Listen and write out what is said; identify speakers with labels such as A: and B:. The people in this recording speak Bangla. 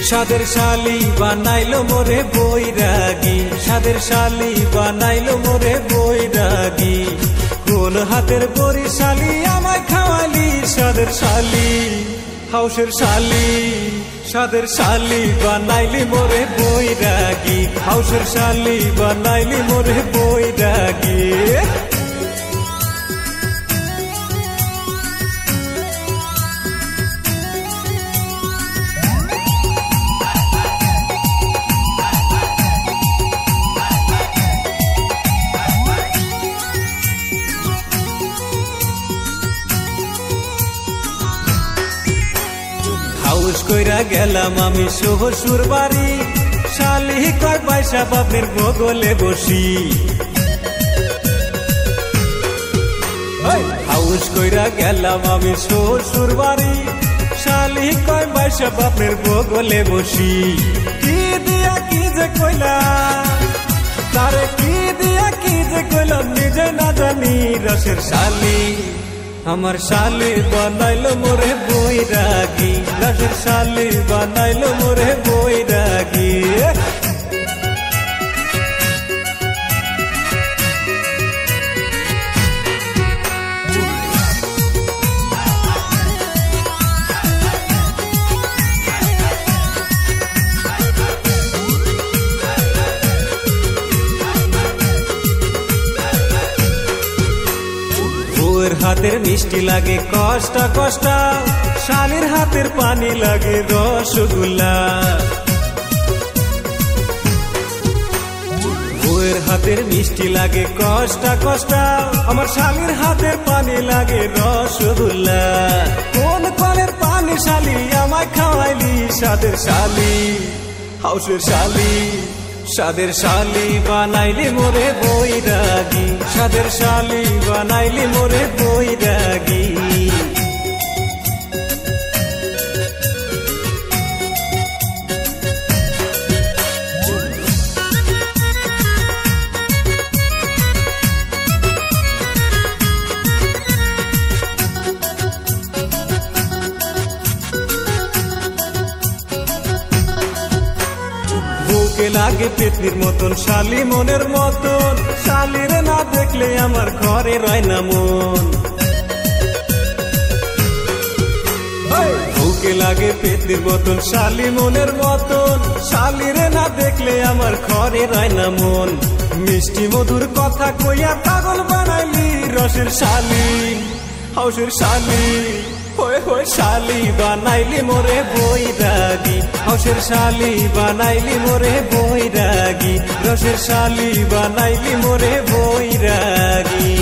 A: সাদের শালি বানাইলো মোরে বৈরাগী, সাদের শালি বানাইলো মোরে বৈরাগী। কোন হাতের বরিশালি আমায় খাওয়ালি, সাদের শালি হাউসের শালি। সাদের শালি বানাইলি মোরে বৈরাগী, হাউসের শালি বানাইলি মোরে বৈরাগী। হাউস কইরা গেলাম আমি শ্বশুর বাড়ি, শালি কয় পয়সা বাপের বগলে বসি। হাউস কইরা গেলাম আমি শ্বশুর বাড়ি, শালি কয় পয়সা বাপের বগলে বসি। কি দিয়া কি যে কইলাম তারে, কি দিয়া কি যে কইলাম নিজে না জানি। রসের শালি আমার শালি বানাইলো মোরে বৈরাগী, রসের শালি বানাইলো মোরে বৈরাগী। বউয়ের হাতের মিষ্টি লাগে কষ্টা কষ্টা, শালির হাতের পানি লাগে রসগোল্লা। বউয়ের হাতের মিষ্টি লাগে কষ্টা কষ্টা, আমার শালির হাতের পানি লাগে রসগোল্লা। কোন কলের পানি শালি আমায় খাওয়াইলি, সাদের শালি হাউসের শালি। সাদের শালি বানাইলি মোরে বৈরাগী, সাদের শালি বানাইলি মোরে বৈরাগী। বুকে লাগে পেতনির মতন, শালি মনের মতন। শালিরে না দেখলে আমার ঘরে রয় না মন। বুকে লাগে পেতনির মতন, শালি মনের মতন। শালিরে না দেখলে আমার ঘরে রয় না মন। মিষ্টি মধুর কথা কইয়া পাগল বানাইলি, রসের শালি হাউসের শালি। হয়ে হয়ে শালি বানাইলি মোরে বৈরাগী, হাউসের শালি বানাইলি মোরে বৈরাগী। রসের শালি বানাইলি মোরে বৈরাগী।